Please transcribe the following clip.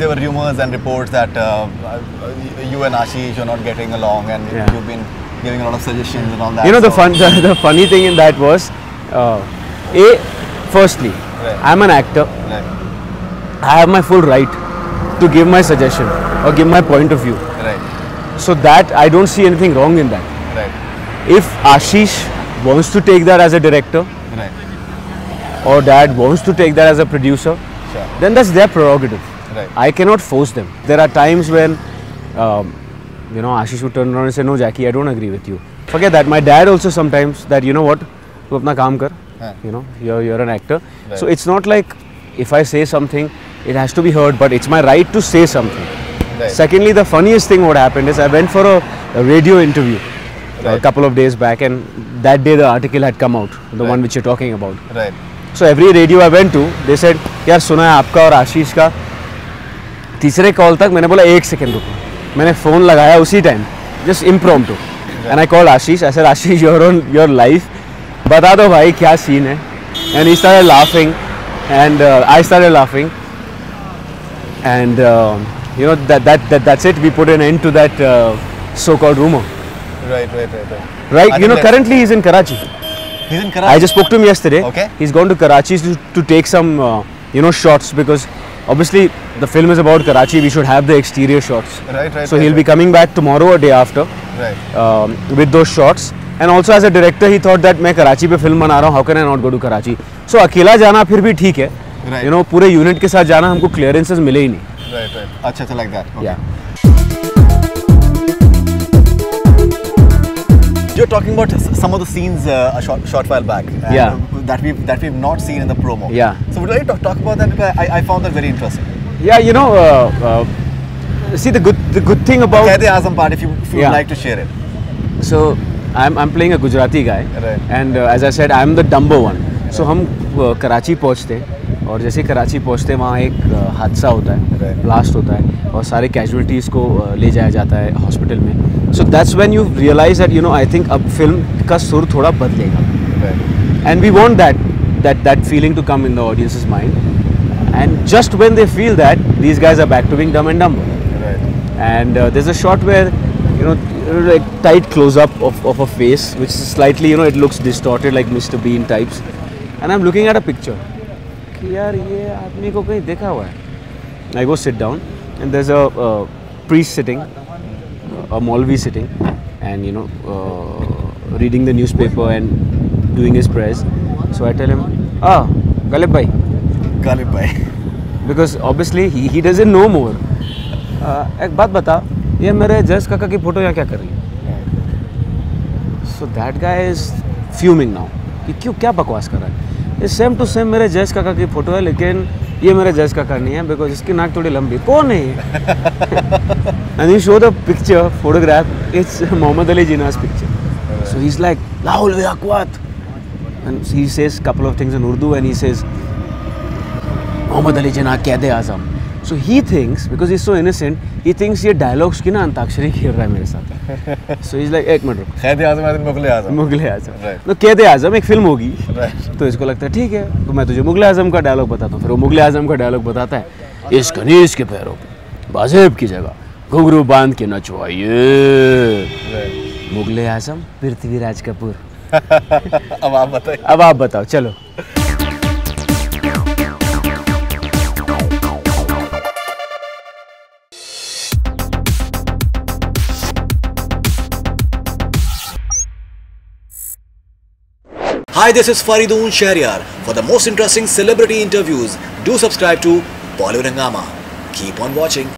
there were rumors and reports that you and Ashish are not getting along, and you've been giving a lot of suggestions and all that. You know, the funny thing in that was, firstly, I'm an actor. I have my full right to give my suggestion or give my point of view. So that I don't see anything wrong in that. If Ashish wants to take that as a director, or Dad wants to take that as a producer, then that's their prerogative. I cannot force them. There are times when Ashish would turn around and say, no Jackie, I don't agree with you. Forget that. My dad also sometimes that, you know what, tu apna kaam kar. You know, you're an actor. So it's not like if I say something, it has to be heard, but it's my right to say something. Secondly, the funniest thing what happened is I went for a radio interview a couple of days back, and that day the article had come out, the one which you're talking about. So every radio I went to, they said, यार सुना है आपका और आशीष का. तीसरे call तक मैंने बोला 1 सेकंड रुको. मैंने फ़ोन लगाया उसी time, just impromptu. And I called Ashish. I said, Ashish, you're on your live. बता दो भाई क्या सीन है. And he started laughing, and I started laughing. And you know, that's it. We put an end to that so-called rumor. Right. You know, currently he's in Karachi. He's in Karachi. I just spoke to him yesterday. Okay. He's gone to Karachi to take some, shots, because obviously the film is about Karachi. We should have the exterior shots. So he'll be coming back tomorrow or day after. With those shots. And also as a director, he thought that मैं Karachi पे film बना रहा हूँ. How can I not go to Karachi? So अकेला जाना फिर भी ठीक है. You know, पूरे unit के साथ जाना हमको clearances मिले ही नहीं. अच्छा, like that. Okay. Yeah. You're talking about some of the scenes a short while back. That we've not seen in the promo. So would you like to talk about that? Because I found that very interesting. Yeah, you know, see the good thing about Qaid Azam part, if you would like to share it. So I'm playing a Gujarati guy, and as I said, I'm the dumber one. So हम कराची पहुँचते, और जैसे ही कराची पहुँचते वहाँ एक हादसा होता है, ब्लास्ट होता है, और सारे कैजुअलिटीज़ को ले जाया जाता है हॉस्पिटल में. So that's when you realize that, you know, I think अब फिल्म का सुर थोड़ा बदलेगा. And we want that feeling to come in the audience's mind. And just when they feel that, these guys are back to being Dumb and Dumber. And there's a shot where, you know, like tight close-up of a face, which is slightly, you know, it looks distorted like Mr. Bean types. And I'm looking at a picture. यार ये आदमी को कहीं देखा हुआ है. I go sit down, and there's a priest sitting, a Maulvi sitting, and you know, reading the newspaper and doing his prayers. So I tell him, Galib bhai. Because obviously he doesn't know more. एक बात बता, ये मेरे जज काका की photo यहाँ क्या कर रही है? So that guy is fuming now. कि क्यों, क्या बकवास कर रहा है? ये सेम टू सेम मेरे जज काका की फोटो है, लेकिन ये मेरे जज काका नहीं है, बिकॉज इसकी नाक थोड़ी लंबी. कौन है ये? And you show the picture, photograph, it's Muhammad Ali Jinnah's picture. So he's like, Lahul Viakwat. And he says a couple of things in Urdu, and he says, Muhammad Ali Jinnah Qaid Azam. So he thinks, because he's so innocent, he thinks ये dialogues की ना अंताक्षरी खेल रहा है मेरे साथ. So he's like, एक minute रुको. Qaid Azam है मुगल आज़म. मुगल आज़म. तो Qaid Azam एक फिल्म होगी. तो इसको लगता है ठीक है, तो मैं तुझे मुगल आज़म का डायलॉग बताता हूँ. फिर वो मुगल आज़म का डायलॉग बताता है. इस कनीज के पैरों पे बाज़ेब की जगह घुंघरू बांध के नचवाइए. मुगल आज़म पृथ्वीराज कपूर. अब आप बताओ चलो. Hi, this is Faridoon Shahryar. For the most interesting celebrity interviews, do subscribe to Bollywood Hungama. Keep on watching.